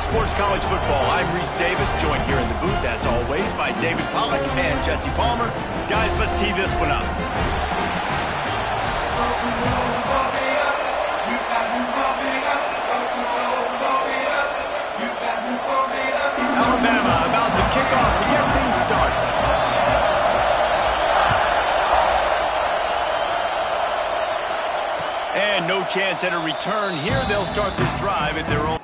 Sports College Football. I'm Reese Davis, joined here in the booth, as always, by David Pollack and Jesse Palmer. Guys, let's tee this one up. Alabama about to kick off to get things started. And no chance at a return here. They'll start this drive at their own.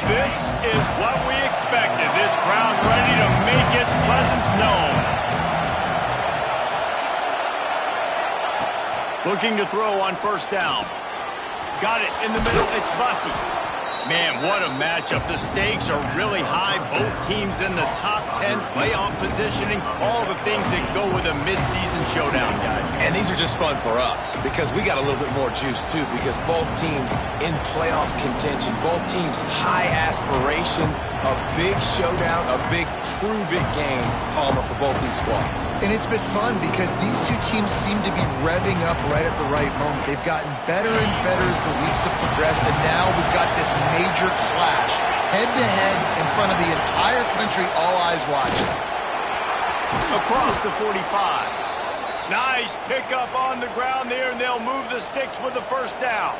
This is what we expected. This crowd ready to make its presence known. Looking to throw on first down. Got it in the middle. It's Bussey. Man, what a matchup. The stakes are really high. Both teams in the top 10, playoff positioning, all the things that go with a midseason showdown, guys. And these are just fun for us because we got a little bit more juice, too, because both teams in playoff contention, both teams high aspirations, a big showdown, a big prove-it game, Palmer, for both these squads. And it's been fun because these two teams seem to be revving up right at the right moment. They've gotten better and better as the weeks have progressed, and now we've got this major clash, head-to-head in front of the entire country, all eyes watching. Across the 45. Nice pickup on the ground there, and they'll move the sticks with the first down.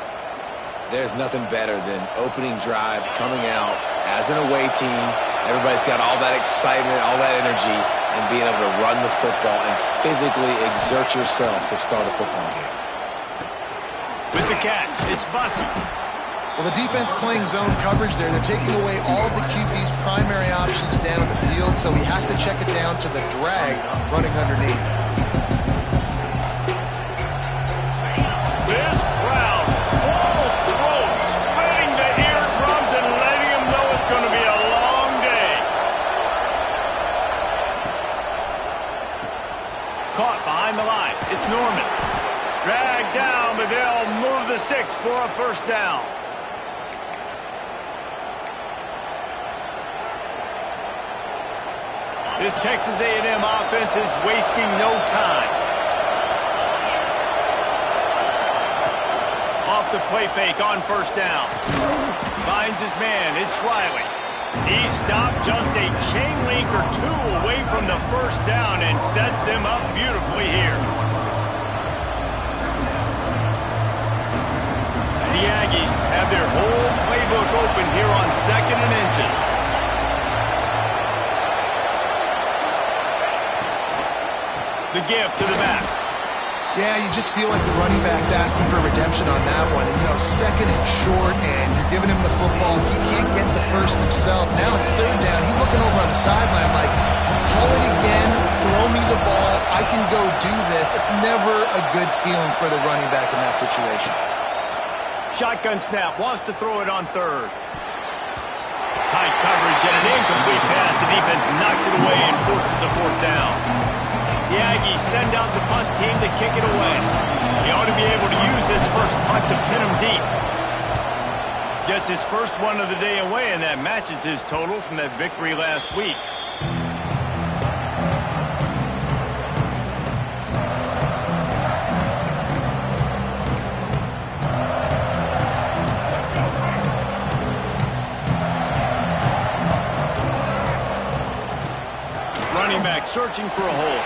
There's nothing better than opening drive, coming out as an away team. Everybody's got all that excitement, all that energy, and being able to run the football and physically exert yourself to start a football game. With the catch, it's Bussey. Well, the defense playing zone coverage there. They're taking away all of the QB's primary options down the field, so he has to check it down to the drag running underneath. This crowd, full throat, spreading the eardrums and letting them know it's going to be a long day. Caught behind the line. It's Norman. Dragged down, but they'll move the sticks for a first down. This Texas A&M offense is wasting no time. Off the play fake on first down. Finds his man. It's Riley. He stopped just a chain link or two away from the first down and sets them up beautifully here. The Aggies have their whole playbook open here on 2nd and inches. The give to the back. Yeah, you just feel like the running back's asking for redemption on that one. You know, 2nd and short, and you're giving him the football. He can't get the first himself. Now it's 3rd down. He's looking over on the sideline like, call it again, throw me the ball, I can go do this. It's never a good feeling for the running back in that situation. Shotgun snap, wants to throw it on 3rd. Tight coverage and an incomplete pass. The defense knocks it away and forces a 4th down. The Aggies send out the punt team to kick it away. He ought to be able to use this first punt to pin him deep. Gets his first one of the day away, and that matches his total from that victory last week. Running back searching for a hole.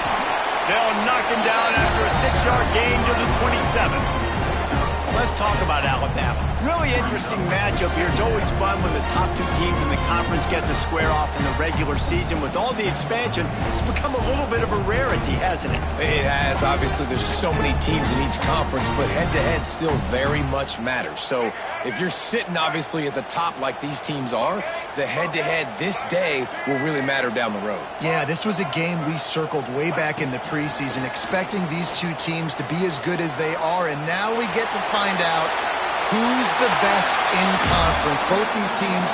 They'll knock him down after a 6-yard gain to the 27. Less talk about Alabama. Really interesting matchup here. It's always fun when the top two teams in the conference get to square off in the regular season. With all the expansion, it's become a little bit of a rarity, hasn't it? It has. Obviously, there's so many teams in each conference, but head-to-head still very much matters. So if you're sitting, obviously, at the top like these teams are, the head-to-head this day will really matter down the road. Yeah, this was a game we circled way back in the preseason, expecting these two teams to be as good as they are, and now we get to find out who's the best in conference. Both these teams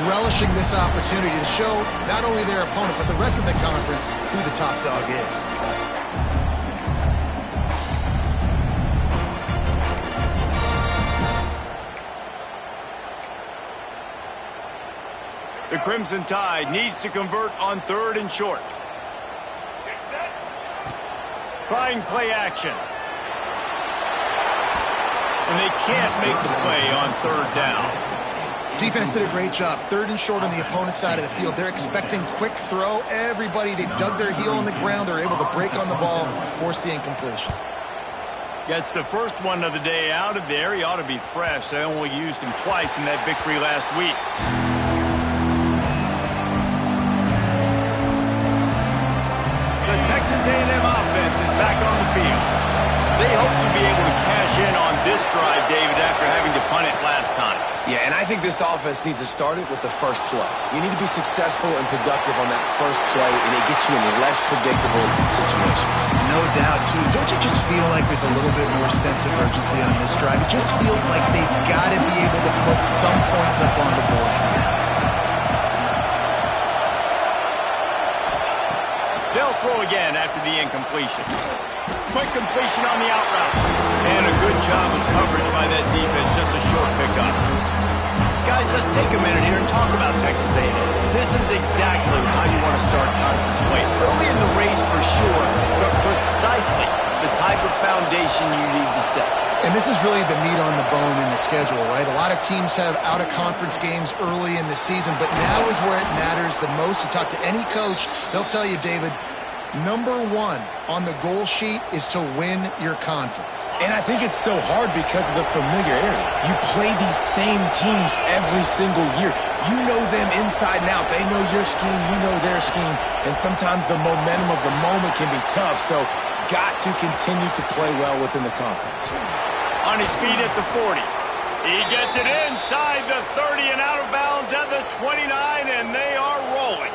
relishing this opportunity to show not only their opponent, but the rest of the conference who the top dog is. The Crimson Tide needs to convert on 3rd and short. Trying play action. And they can't make the play on 3rd down. Defense did a great job. 3rd and short on the opponent's side of the field. They're expecting quick throw. Everybody, they dug their heel in the ground. They're able to break on the ball, force the incompletion. Gets the first one of the day out of there. He ought to be fresh. They only used him twice in that victory last week. The Texas A&M offense is back on the field. They hope to be able to cash in on this drive, David, after having to punt it last time. Yeah, and I think this offense needs to start it with the first play. You need to be successful and productive on that first play, and it gets you in less predictable situations. No doubt, too. Don't you just feel like there's a little bit more sense of urgency on this drive? It just feels like they've got to be able to put some points up on the board here. They'll throw again after the incompletion. Quick completion on the out route. And a good job of coverage by that defense. Just a short pickup. Guys, let's take a minute here and talk about Texas A&M. This is exactly how you want to start conference play. Early in the race for sure, but precisely the type of foundation you need to set. And this is really the meat on the bone in the schedule, right? A lot of teams have out-of-conference games early in the season, but now is where it matters the most. You talk to any coach, they'll tell you, David, number one on the goal sheet is to win your conference. And I think it's so hard because of the familiarity. You play these same teams every single year. You know them inside and out. They know your scheme, you know their scheme, and sometimes the momentum of the moment can be tough, so got to continue to play well within the conference. On his feet at the 40. He gets it inside the 30 and out of bounds at the 29, and they are rolling.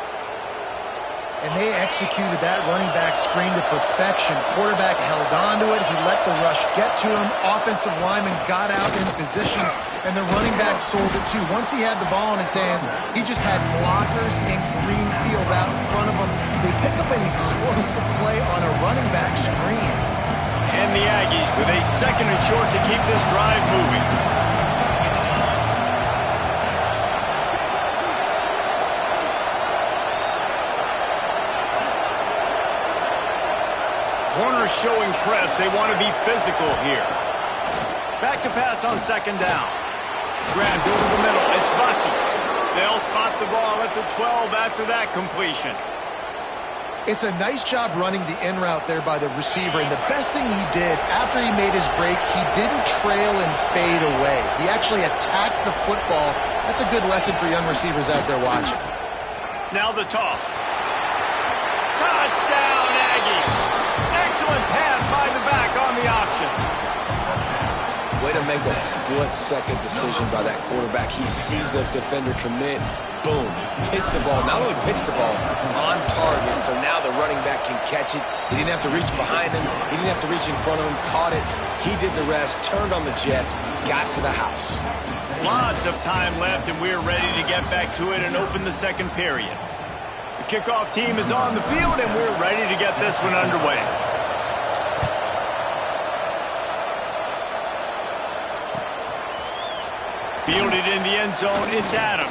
And they executed that running back screen to perfection. Quarterback held on to it. He let the rush get to him. Offensive lineman got out in position, and the running back sold it too. Once he had the ball in his hands, he just had blockers in green field out in front of him. They pick up an explosive play on a running back screen. And the Aggies with a 2nd and short to keep this drive moving. Corners showing press. They want to be physical here. Back to pass on 2nd down. Grabbed over the middle. It's Bussey. They'll spot the ball at the 12 after that completion. It's a nice job running the in route there by the receiver, and the best thing he did after he made his break, he didn't trail and fade away. He actually attacked the football. That's a good lesson for young receivers out there watching. Now the toss. Touchdown, Aggies! Excellent pass by the back on the option. Way to make a split-second decision by that quarterback. He sees the defender commit. Boom. Hits the ball. Not only hits the ball, on target. So now the running back can catch it. He didn't have to reach behind him. He didn't have to reach in front of him. Caught it. He did the rest. Turned on the Jets. Got to the house. Lots of time left, and we're ready to get back to it and open the 2nd period. The kickoff team is on the field, and we're ready to get this one underway. Fielded in the end zone, it's Adams.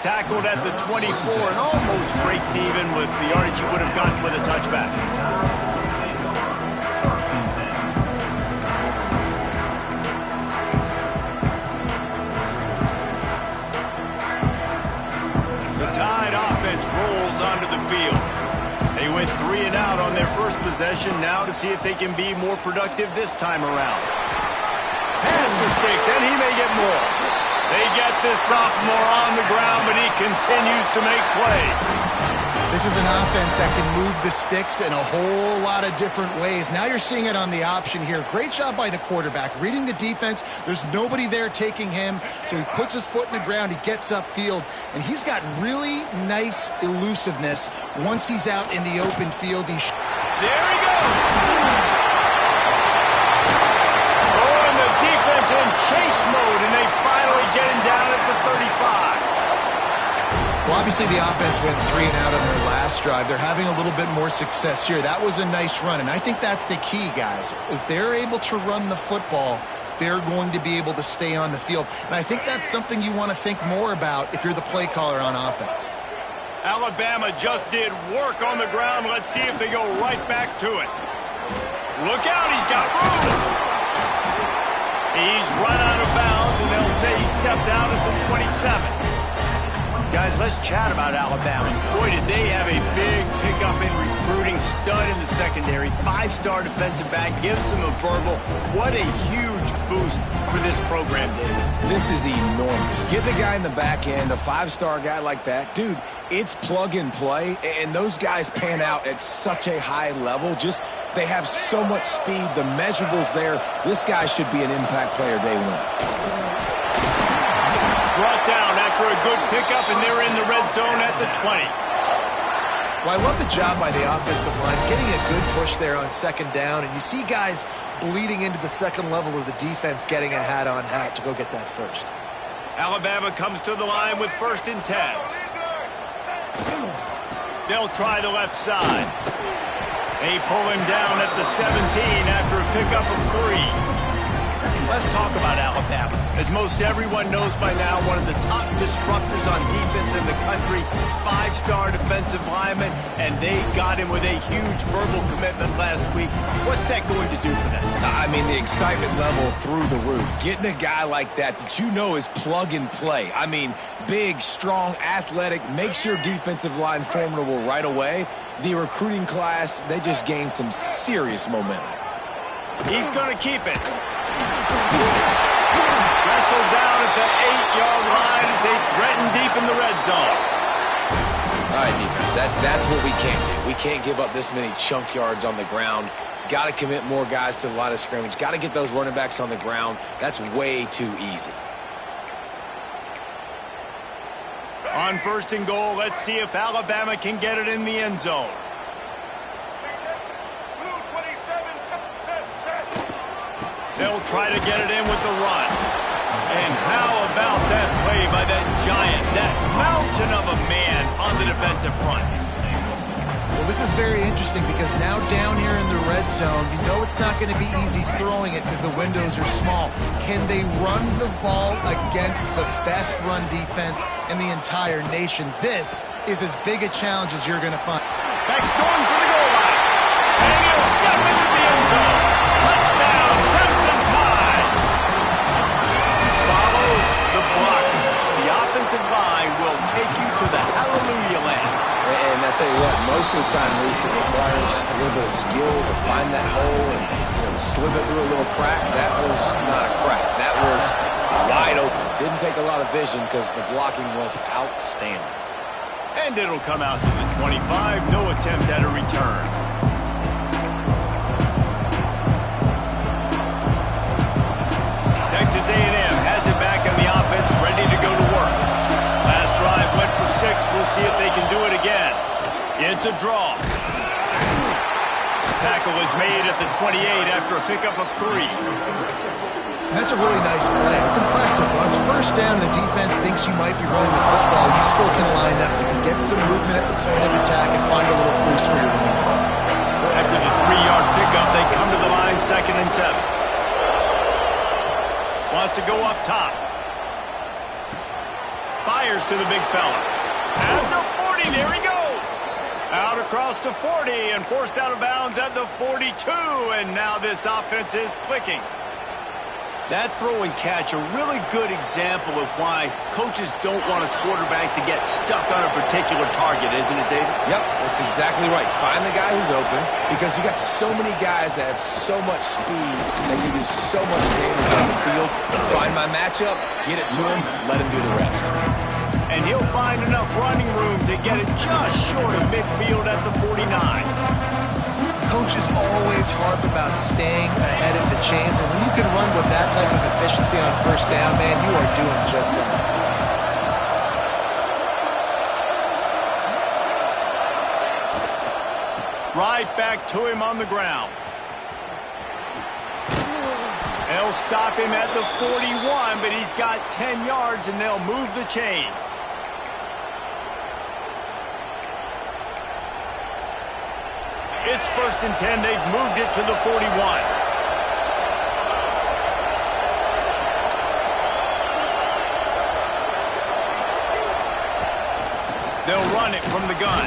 Tackled at the 24 and almost breaks even with the yardage he would have gotten with a touchback. The Tide offense rolls onto the field. They went 3 and out on their first possession, now to see if they can be more productive this time around. past the sticks, and he may get more. They get this sophomore on the ground, but he continues to make plays. This is an offense that can move the sticks in a whole lot of different ways. Now you're seeing it on the option here. Great job by the quarterback. Reading the defense, there's nobody there taking him, so he puts his foot in the ground, he gets upfield, and he's got really nice elusiveness once he's out in the open field. There he goes! Oh, and the defense in chase mode, and they finally get him down at the 35. Well, obviously the offense went 3 and out on their last drive. They're having a little bit more success here. That was a nice run, and I think that's the key, guys. If they're able to run the football, they're going to be able to stay on the field. And I think that's something you want to think more about if you're the play caller on offense. Alabama just did work on the ground. Let's see if they go right back to it. Look out, he's got room. He's run out of bounds, and they'll say he stepped out at the 27. Guys, let's chat about Alabama. Boy, did they have a big pickup in recruiting. Stud in the secondary. 5-star defensive back. Gives them a verbal. What a huge boost for this program, David. This is enormous. Get the guy in the back end, a 5-star guy like that. Dude, it's plug and play, and those guys pan out at such a high level. Just, they have so much speed. The measurables there. This guy should be an impact player day one. Brought down after a good pickup, and they're in the red zone at the 20. Well, I love the job by the offensive line, getting a good push there on second down, and you see guys bleeding into the second level of the defense getting a hat-on-hat to go get that first. Alabama comes to the line with 1st and 10. They'll try the left side. They pull him down at the 17 after a pickup of 3. Let's talk about Alabama. As most everyone knows by now, one of the top disruptors on defense in the country, 5-star defensive lineman, and they got him with a huge verbal commitment last week. What's that going to do for them? I mean, the excitement level through the roof. Getting a guy like that you know is plug and play. I mean, big, strong, athletic, makes your defensive line formidable right away. The recruiting class, they just gained some serious momentum. He's going to keep it. Wrestled down at the 8-yard line as they threaten deep in the red zone. All right, defense, that's what we can't do. We can't give up this many chunk yards on the ground. Got to commit more guys to the line of scrimmage. Got to get those running backs on the ground. That's way too easy. On 1st and goal, let's see if Alabama can get it in the end zone. They'll try to get it in with the run. And how about that play by that giant, that mountain of a man on the defensive front? Well, this is very interesting because now down here in the red zone, you know it's not going to be easy throwing it because the windows are small. Can they run the ball against the best run defense in the entire nation? This is as big a challenge as you're going to find. Beck's going for the goal line. And he'll step into the end zone. Touchdown, Crimson Tide. Follow the block. The offensive line will take you to the hallelujah land. And I tell you what, most of the time, Reese, it requires a little bit of skill to find that hole and slither through a little crack. That was not a crack. That was wide open. Didn't take a lot of vision because the blocking was outstanding. And it'll come out to the 25. No attempt at a return. Texas A&M has it back on the offense, ready to go to work. Last drive went for 6. We'll see if they can do it again. It's a draw. Tackle is made at the 28 after a pickup of 3. And that's a really nice play. It's impressive. When it's 1st down, the defense thinks you might be running the football. You still can line up. You can get some movement at the point of attack and find a little crease for your running back. After the 3-yard pickup, they come to the line 2nd and 7. Wants to go up top. Fires to the big fella. At the 40, there he goes. Out across the 40 and forced out of bounds at the 42. And now this offense is clicking. That throw and catch, a really good example of why coaches don't want a quarterback to get stuck on a particular target, isn't it, David? Yep, that's exactly right. Find the guy who's open, because you got so many guys that have so much speed that can do so much damage on the field. Find my matchup, get it to him, let him do the rest. And he'll find enough running room to get it just short of midfield at the 49. Coaches always harp about staying ahead of the chains, and when you can run with that type of efficiency on first down, man, you are doing just that. Right back to him on the ground. They'll stop him at the 41, but he's got 10 yards, and they'll move the chains. It's 1st and 10. They've moved it to the 41. They'll run it from the gun.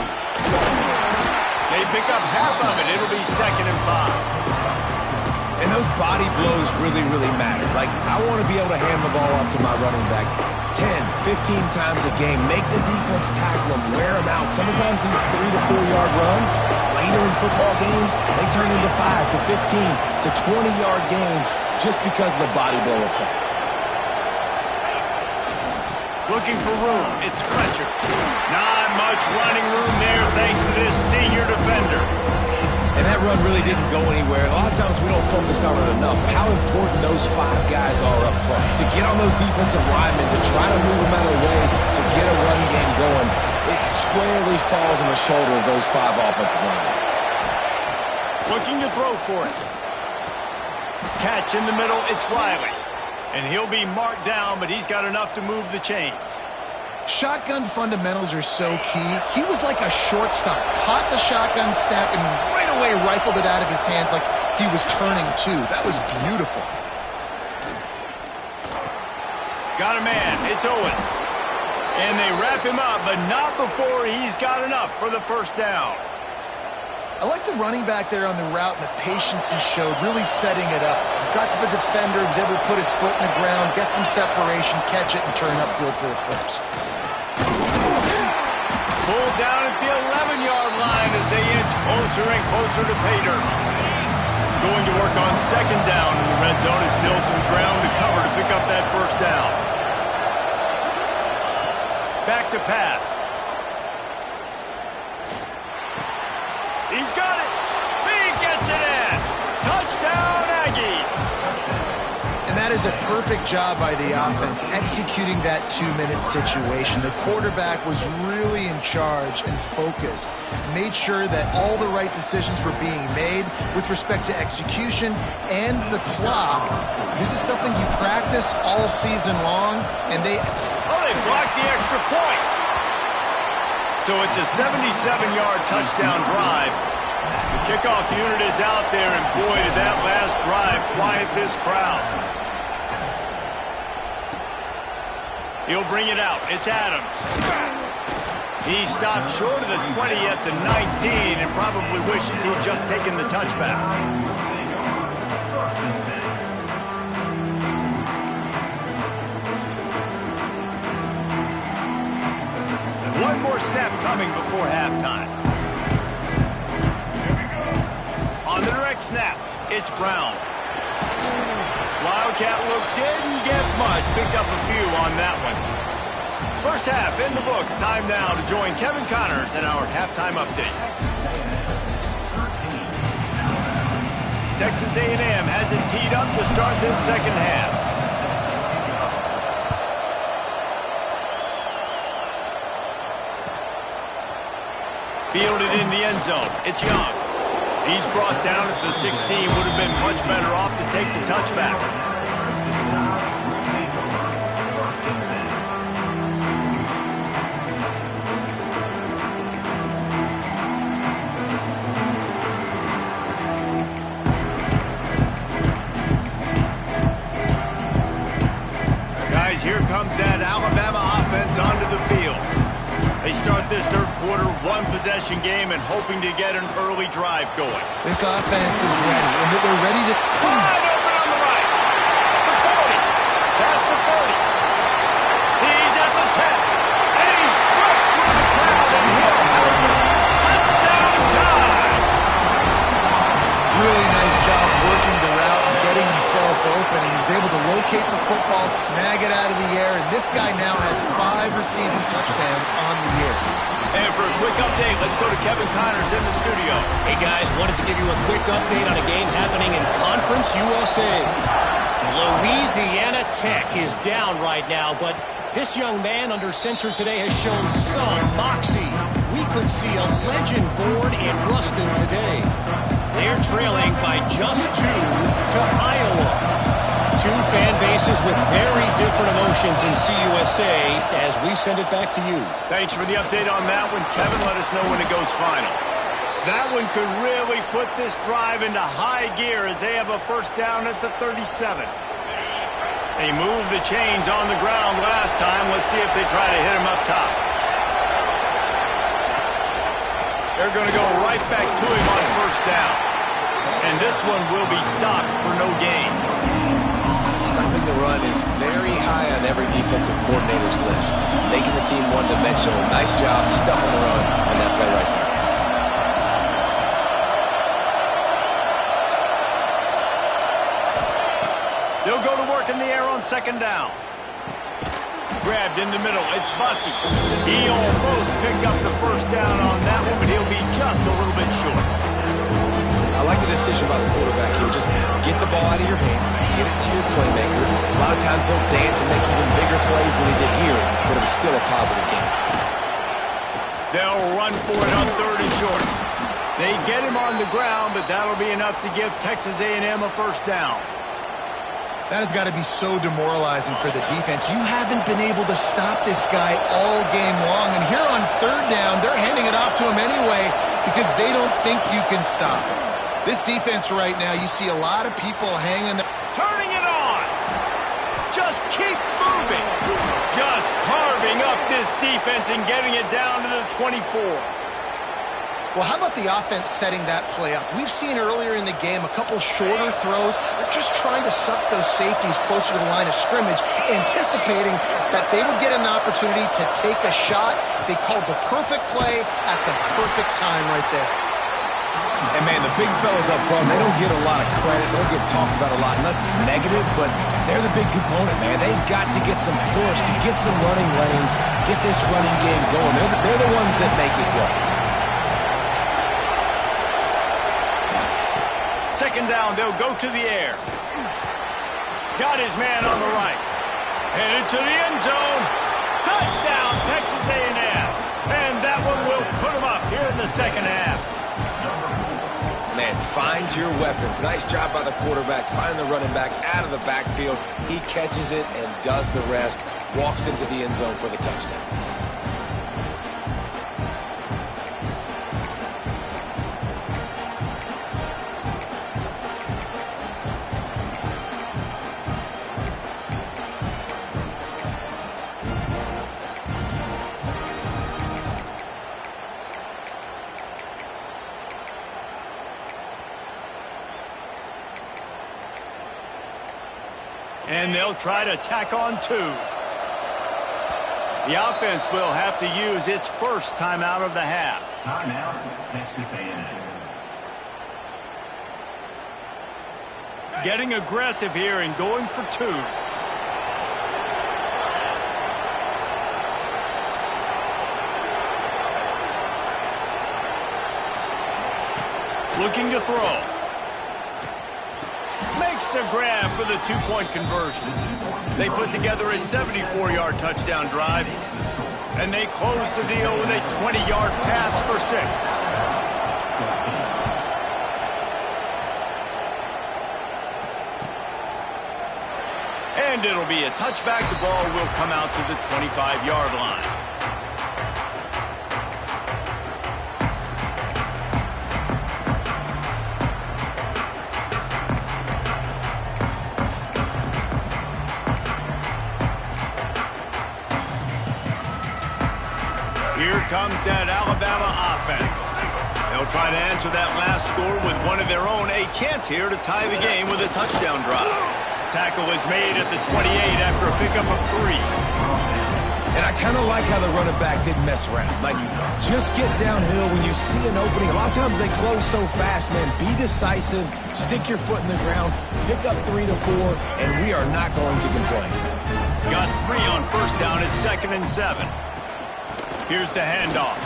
They pick up half of it. It'll be 2nd and 5. And those body blows really, really matter. Like, I want to be able to hand the ball off to my running back 10, 15 times a game. Make the defense tackle them, wear them out. Sometimes these 3 to 4 yard runs, later in football games, they turn into 5 to 15 to 20 yard gains just because of the body blow effect. Looking for room. It's Fletcher. Not much running room there thanks to this senior defender. And that run really didn't go anywhere. A lot of times we don't focus on it enough. How important those 5 guys are up front. To get on those defensive linemen, to try to move them out of the way, to get a run game going, it squarely falls on the shoulder of those 5 offensive linemen. Looking to throw for it. Catch in the middle. It's Riley. And he'll be marked down, but he's got enough to move the chains. Shotgun fundamentals are so key. He was like a shortstop. Caught the shotgun snap and right away rifled it out of his hands like he was turning too. That was beautiful. Got a man. It's Owens. And they wrap him up, but not before he's got enough for the 1st down. I like the running back there on the route and the patience he showed, really setting it up. Got to the defender, was able to put his foot in the ground, get some separation, catch it, and turn upfield for the 1st. Pulled down at the 11-yard line as they inch closer and closer to pay dirt. Going to work on 2nd down in the red zone. Is still some ground to cover to pick up that 1st down. Back to pass. He's got it. He gets it in. Touchdown, Aggies. And that is a perfect job by the offense, executing that 2-minute situation. The quarterback was really in charge and focused. Made sure that all the right decisions were being made with respect to execution and the clock. This is something you practice all season long, and they blocked the extra point. So it's a 77-yard touchdown drive. The kickoff unit is out there, and boy, did that last drive quiet this crowd. He'll bring it out. It's Adams. He stopped short of the 20 at the 19 and probably wishes he'd just taken the touchback. One more snap coming before halftime. On the direct snap, it's Brown. Wildcat look didn't get much. Picked up a few on that one. 1st half in the books. Time now to join Kevin Connors in our halftime update. Texas A&M has it teed up to start this 2nd half. Fielded in the end zone. It's Young. He's brought down at the 16. Would have been much better off to take the touchback. Guys, here comes that Alabama offense onto the field. They start this 3rd quarter, 1-possession game, and hoping to get an early drive going. This offense is ready, and they're ready to... Wide open on the right. The open, and he's able to locate the football, snag it out of the air, and this guy now has 5 receiving touchdowns on the year. And for a quick update, let's go to Kevin Connors in the studio. Hey, guys, wanted to give you a quick update on a game happening in Conference USA. Louisiana Tech is down right now, but this young man under center today has shown some moxie. We could see a legend born in Ruston today. They're trailing by just 2 to Iowa. 2 fan bases with very different emotions in CUSA as we send it back to you. Thanks for the update on that one, Kevin. Let us know when it goes final. That one could really put this drive into high gear as they have a first down at the 37. They moved the chains on the ground last time. Let's see if they try to hit him up top. They're going to go right back to him on first down. And this one will be stopped for no gain. Stopping the run is very high on every defensive coordinator's list. Making the team one-dimensional. Nice job stuffing the run on that play right there. They'll go to work in the air on second down. Grabbed in the middle. It's Bussey. He almost picked up the first down on that one, but he'll be just a little bit short. I like the decision by the quarterback here. Just get the ball out of your hands, get it to your playmaker. A lot of times they'll dance and make even bigger plays than he did here, but it was still a positive game. They'll run for it on third and short. They get him on the ground, but that'll be enough to give Texas A&M a first down. That has got to be so demoralizing for the defense. You haven't been able to stop this guy all game long. And here on third down, they're handing it off to him anyway because they don't think you can stop him. This defense right now, you see a lot of people hanging there. Turning it on. Just keeps moving. Just carving up this defense and getting it down to the 24. Well, how about the offense setting that play up? We've seen earlier in the game a couple shorter throws. They're just trying to suck those safeties closer to the line of scrimmage, anticipating that they would get an opportunity to take a shot. They called the perfect play at the perfect time right there. And, man, the big fellas up front, they don't get a lot of credit. They don't get talked about a lot unless it's negative, but they're the big component, man. They've got to get some push, to get some running lanes, get this running game going. They're the ones that make it go. Second down, they'll go to the air. Got his man on the right. Headed to the end zone. Touchdown, Texas A&M. And that one will put them up here in the second half. Man, find your weapons. Nice job by the quarterback. Find the running back out of the backfield. He catches it and does the rest. Walks into the end zone for the touchdown. And they'll try to tack on 2. The offense will have to use its first timeout of the half. Timeout, Texas A&M. Getting aggressive here and going for 2. Looking to throw. Makes a grab for the 2-point conversion. They put together a 74-yard touchdown drive, and they close the deal with a 20-yard pass for 6. And it'll be a touchback. The ball will come out to the 25-yard line. Here comes that Alabama offense. They'll try to answer that last score with one of their own. A chance here to tie the game with a touchdown drive. Tackle is made at the 28 after a pickup of 3. And I kind of like how the running back didn't mess around. Like, just get downhill when you see an opening. A lot of times they close so fast, man. Be decisive, stick your foot in the ground, pick up 3 to 4, and we are not going to complain. Got 3 on first down at 2nd and 7. Here's the handoff.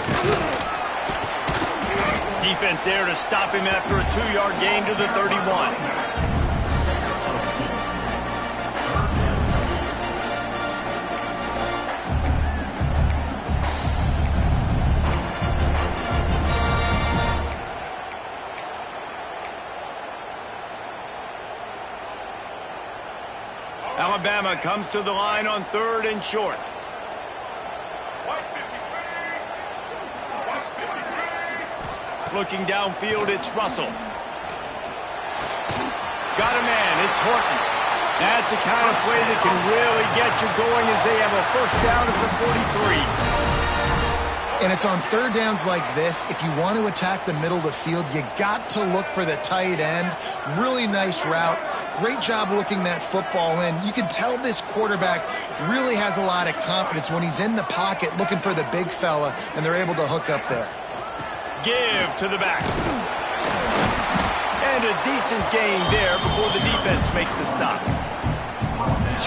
Defense there to stop him after a 2-yard gain to the 31. Alabama comes to the line on 3rd and short. Looking downfield, it's Russell. Got a man, it's Horton. That's the kind of play that can really get you going as they have a first down at the 43. And it's on 3rd downs like this. If you want to attack the middle of the field, you got to look for the tight end. Really nice route. Great job looking that football in. You can tell this quarterback really has a lot of confidence when he's in the pocket looking for the big fella, and they're able to hook up there. Give to the back. And a decent gain there before the defense makes the stop.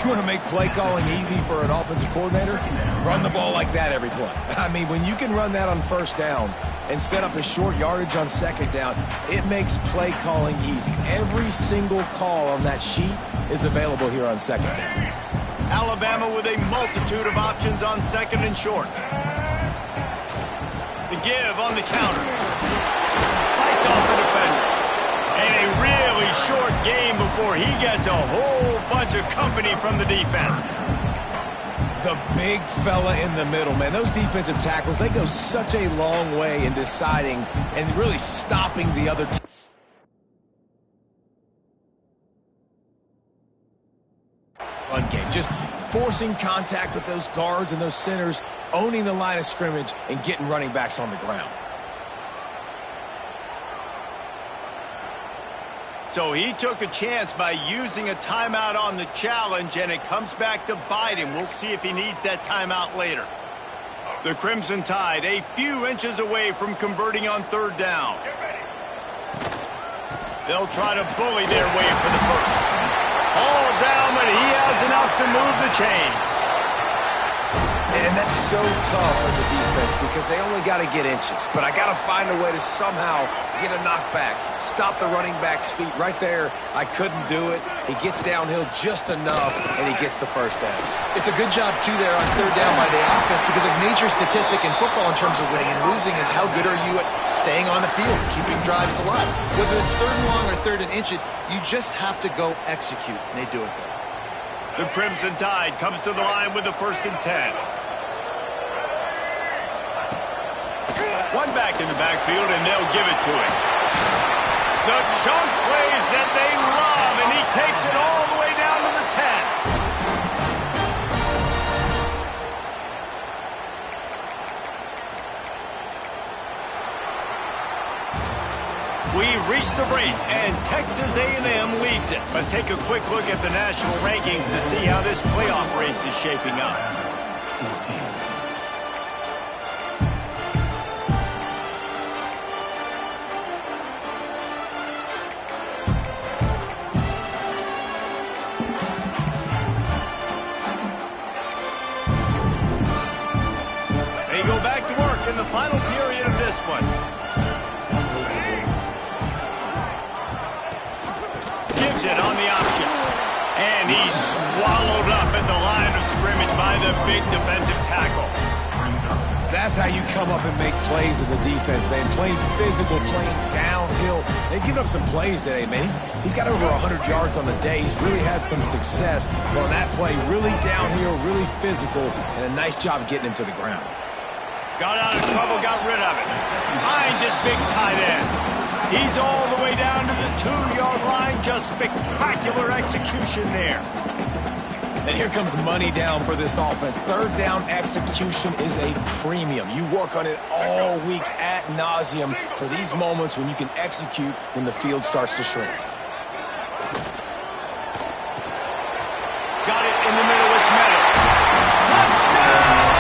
You want to make play calling easy for an offensive coordinator? Run the ball like that every play. I mean, when you can run that on first down and set up a short yardage on second down, it makes play calling easy. Every single call on that sheet is available here on second down. Alabama with a multitude of options on 2nd and short. The give on the counter. Fights off the defender. And a really short game before he gets a whole bunch of company from the defense. The big fella in the middle, man. Those defensive tackles, they go such a long way in deciding and really stopping the other team. Run game, just forcing contact with those guards and those centers, owning the line of scrimmage, and getting running backs on the ground. So he took a chance by using a timeout on the challenge, and it comes back to bite him. We'll see if he needs that timeout later. The Crimson Tide a few inches away from converting on 3rd down. They'll try to bully their way for the first. All down, but he has enough to move the chains. And that's so tough as a defense because they only got to get inches. But I got to find a way to somehow get a knockback, stop the running back's feet. Right there, I couldn't do it. He gets downhill just enough, and he gets the first down. It's a good job, too, there on 3rd down by the offense because a major statistic in football in terms of winning and losing is how good are you at staying on the field, keeping drives alive. Whether it's 3rd and long or 3rd and inches, you just have to go execute, and they do it there. The Crimson Tide comes to the line with the 1st and 10. One back in the backfield, and they'll give it to him. The chunk plays that they love, and he takes it all the way down to the 10. We've reached the break, and Texas A&M leads it. Let's take a quick look at the national rankings to see how this playoff race is shaping up. 14. Go back to work in the final period of this one. Gives it on the option. And he's swallowed up at the line of scrimmage by the big defensive tackle. That's how you come up and make plays as a defense, man. Playing physical, playing downhill. They've given up some plays today, man. He's got over 100 yards on the day. He's really had some success. But on that play, really downhill, really physical, and a nice job getting him to the ground. Got out of trouble, got rid of it. Finds his big tight end. He's all the way down to the 2-yard line. Just spectacular execution there. And here comes money down for this offense. 3rd down execution is a premium. You work on it all week ad nauseum for these moments when you can execute when the field starts to shrink. Got it in the middle. It's Meadows. Touchdown!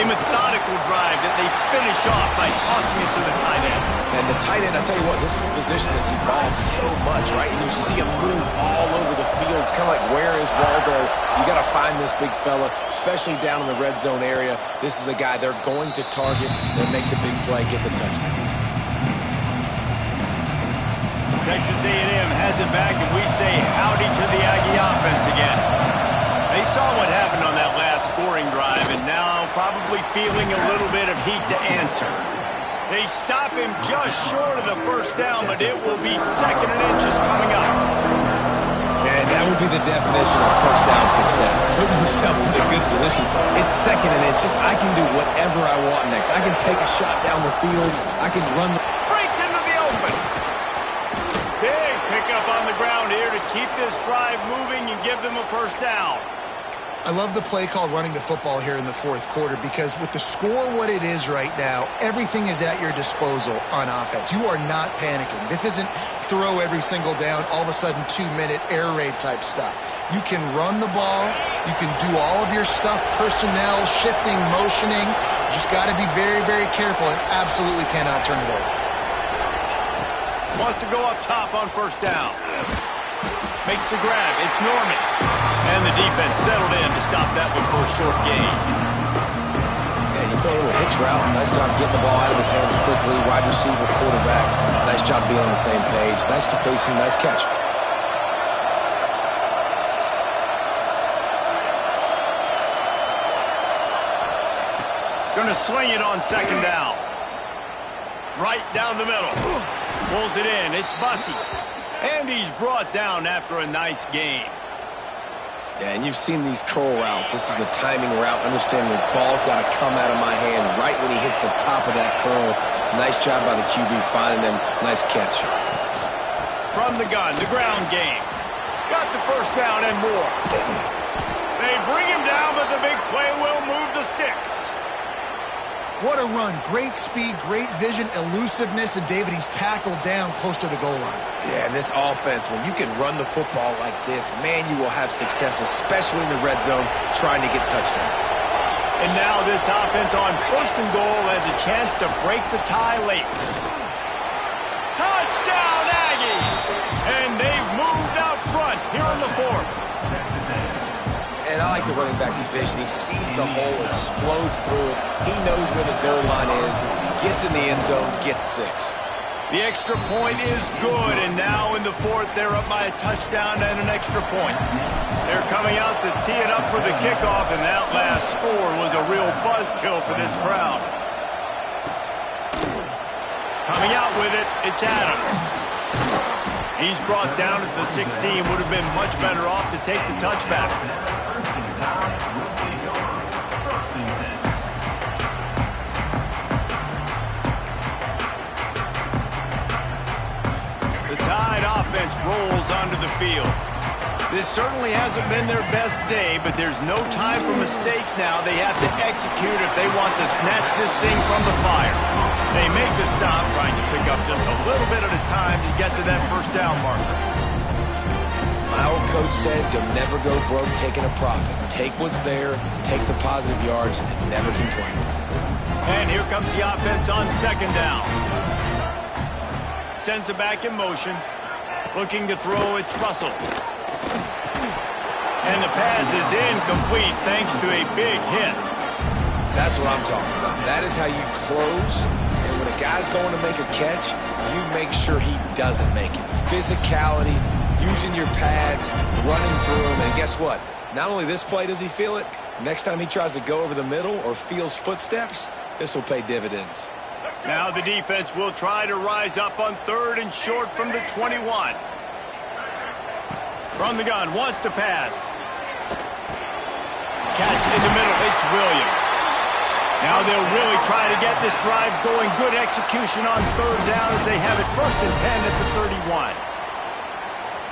methodical drive that they finish off by tossing it to the tight end. And the tight end, I'll tell you what, this is a position that's evolved so much, right? And you see him move all over the field. It's kind of like, where is Waldo? You got to find this big fella, especially down in the red zone area. This is the guy they're going to target and make the big play, get the touchdown. Texas A&M has it back, and we say howdy to the Aggie offense again. They saw what happened on that last scoring drive, and now probably feeling a little bit of heat to answer. They stop him just short of the first down, but it will be 2nd and inches coming up. And that would be the definition of first down success, putting yourself in a good position. It's 2nd and inches. I can do whatever I want next. I can take a shot down the field. I can run the... Breaks into the open. Big pickup on the ground here to keep this drive moving and give them a first down. I love the play call running the football here in the 4th quarter because with the score what it is right now, everything is at your disposal on offense. You are not panicking. This isn't throw every single down, all of a sudden 2-minute air raid type stuff. You can run the ball. You can do all of your stuff, personnel, shifting, motioning. You just got to be very, very careful and absolutely cannot turn it over. Wants to go up top on first down. Makes the grab. It's Norman. And the defense settled in to stop that one for a short gain. Yeah, you throw a little hitch route. Nice job getting the ball out of his hands quickly. Wide receiver, quarterback. Nice job being on the same page. Nice completion, nice catch. Going to swing it on 2nd down. Right down the middle. Pulls it in. It's Bussey. And he's brought down after a nice gain. Yeah, and you've seen these curl routes. This is a timing route. Understand the ball's got to come out of my hand right when he hits the top of that curl. Nice job by the QB finding him. Nice catch. From the gun, the ground game. Got the first down and more. They bring him down, but the big play will move the sticks. What a run. Great speed, great vision, elusiveness, and David, he's tackled down close to the goal line. Yeah, and this offense, when you can run the football like this, man, you will have success, especially in the red zone, trying to get touchdowns. And now this offense on 1st and goal has a chance to break the tie late. Touchdown, Aggies! And they've moved out front here in the 4th. And I like the running back's vision. He sees the hole, explodes through it. He knows where the goal line is, gets in the end zone, gets 6. The extra point is good, and now in the 4th, they're up by a touchdown and an extra point. They're coming out to tee it up for the kickoff, and that last score was a real buzzkill for this crowd. Coming out with it, it's Adams. He's brought down at the 16, would have been much better off to take the touchback. The Tide offense rolls onto the field. This certainly hasn't been their best day, but there's no time for mistakes now. They have to execute if they want to snatch this thing from the fire. They make the stop, trying to pick up just a little bit at a time to get to that first down marker. My old coach said you'll never go broke taking a profit. Take what's there, take the positive yards, and never complain. And here comes the offense on 2nd down. Sends it back in motion. Looking to throw, it's Russell. And the pass is incomplete thanks to a big hit. That's what I'm talking about. That is how you close. And when a guy's going to make a catch, you make sure he doesn't make it. Physicality, using your pads, running through him. And guess what? Not only this play does he feel it, next time he tries to go over the middle or feels footsteps, this will pay dividends. Now the defense will try to rise up on 3rd and short from the 21. From the gun, wants to pass. Catch in the middle, it's Williams. Now they'll really try to get this drive going. Good execution on 3rd down as they have it 1st and 10 at the 31.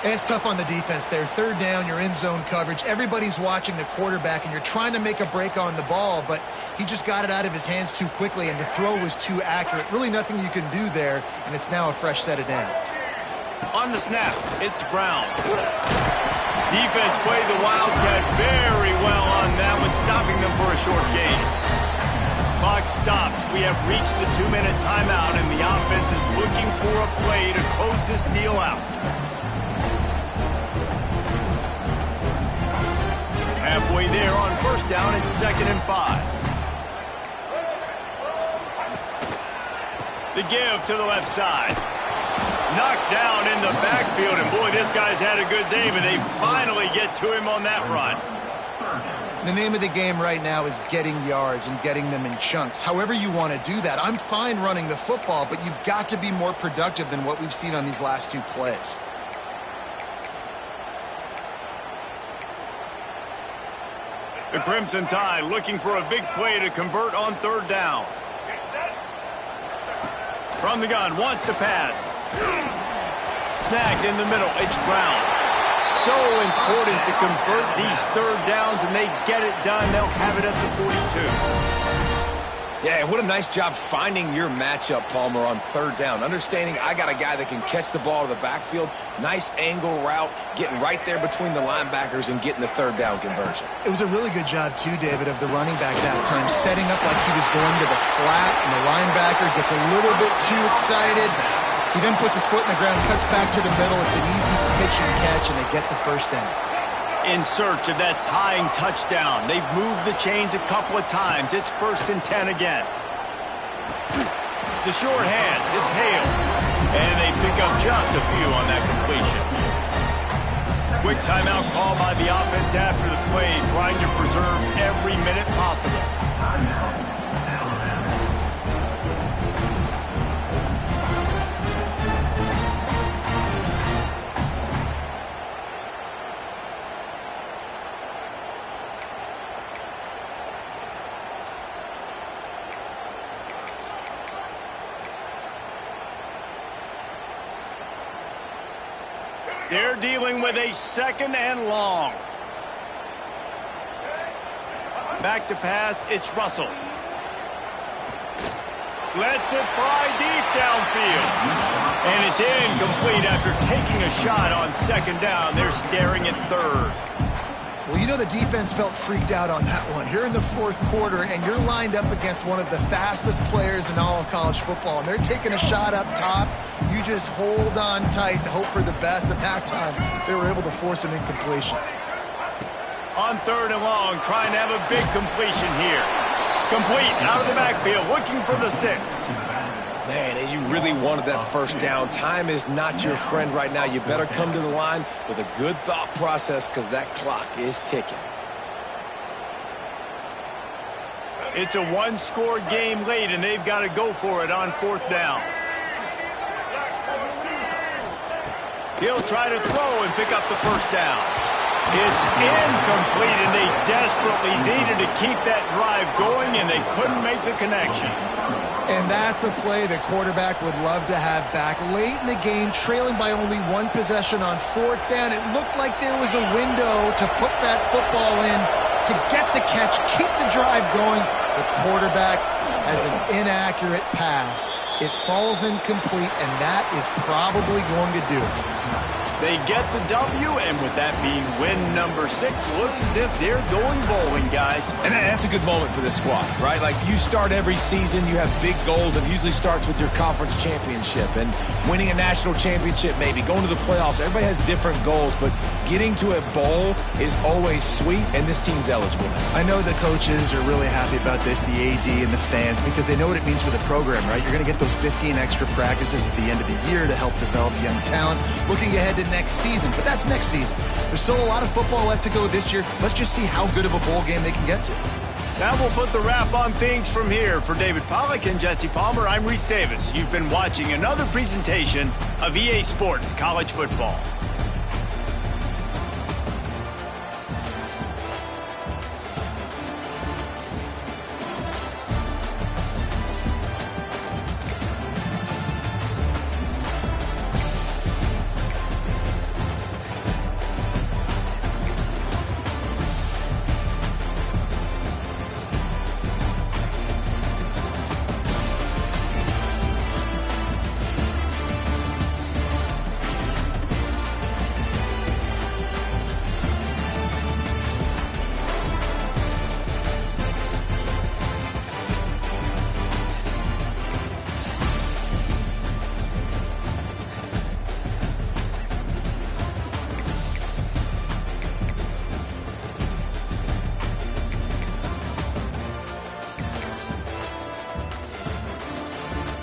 It's tough on the defense there. 3rd down, you're in zone coverage. Everybody's watching the quarterback, and you're trying to make a break on the ball, but he just got it out of his hands too quickly, and the throw was too accurate. Really nothing you can do there, and it's now a fresh set of downs. On the snap, it's Brown. Defense played the Wildcat very well on that one, stopping them for a short gain. clock stops. We have reached the 2-minute timeout, and the offense is looking for a play to close this deal out. Halfway there on first down, it's 2nd and 5. The give to the left side. Knocked down in the backfield, and boy, this guy's had a good day, but they finally get to him on that run. The name of the game right now is getting yards and getting them in chunks. However you want to do that. I'm fine running the football, but you've got to be more productive than what we've seen on these last 2 plays. The Crimson Tide looking for a big play to convert on 3rd down. From the gun, wants to pass. Snagged in the middle, it's Brown. So important to convert these 3rd downs, and they get it done. They'll have it at the 42. Yeah, and what a nice job finding your matchup, Palmer, on 3rd down. Understanding I got a guy that can catch the ball to the backfield. Nice angle route, getting right there between the linebackers and getting the 3rd down conversion. It was a really good job, too, David, of the running back that time, setting up like he was going to the flat, and the linebacker gets a little bit too excited. He then puts his foot in the ground, cuts back to the middle. It's an easy pitch and catch, and they get the 1st down. In search of that tying touchdown. They've moved the chains a couple of times. It's 1st and 10 again. The short hands, it's Hale. And they pick up just a few on that completion. Quick timeout call by the offense after the play, trying to preserve every minute possible. They're dealing with a 2nd and long. Back to pass, it's Russell. Lets it fly deep downfield. And it's incomplete after taking a shot on 2nd down. They're staring at 3rd. Well, you know the defense felt freaked out on that one. Here in the 4th quarter, and you're lined up against one of the fastest players in all of college football, and they're taking a shot up top. You just hold on tight and hope for the best. At that time, they were able to force an incompletion. On 3rd and long, trying to have a big completion here. Complete, out of the backfield, looking for the sticks. Man, and you really wanted that 1st down. Time is not your friend right now. You better come to the line with a good thought process because that clock is ticking. It's a 1-score game late, and they've got to go for it on 4th down. He'll try to throw and pick up the 1st down. It's incomplete, and they desperately needed to keep that drive going, and they couldn't make the connection. And that's a play the quarterback would love to have back. Late in the game, trailing by only 1 possession on 4th down, it looked like there was a window to put that football in, to get the catch, keep the drive going. The quarterback has an inaccurate pass. It falls incomplete, and that is probably going to do it. They get the W, and with that being win number 6, looks as if they're going bowling, guys. And that's a good moment for this squad, right? Like, you start every season, you have big goals. It usually starts with your conference championship and winning a national championship, maybe going to the playoffs. Everybody has different goals, but getting to a bowl is always sweet, and this team's eligible now. I know the coaches are really happy about this, the AD and the fans, because they know what it means for the program, right? You're going to get those 15 extra practices at the end of the year to help develop young talent. Looking ahead to next season, but that's next season. There's still a lot of football left to go this year. Let's just see how good of a bowl game they can get to. Now we'll put the wrap on things from here. For David Pollack and Jesse Palmer, I'm Reese Davis. You've been watching another presentation of EA Sports College Football.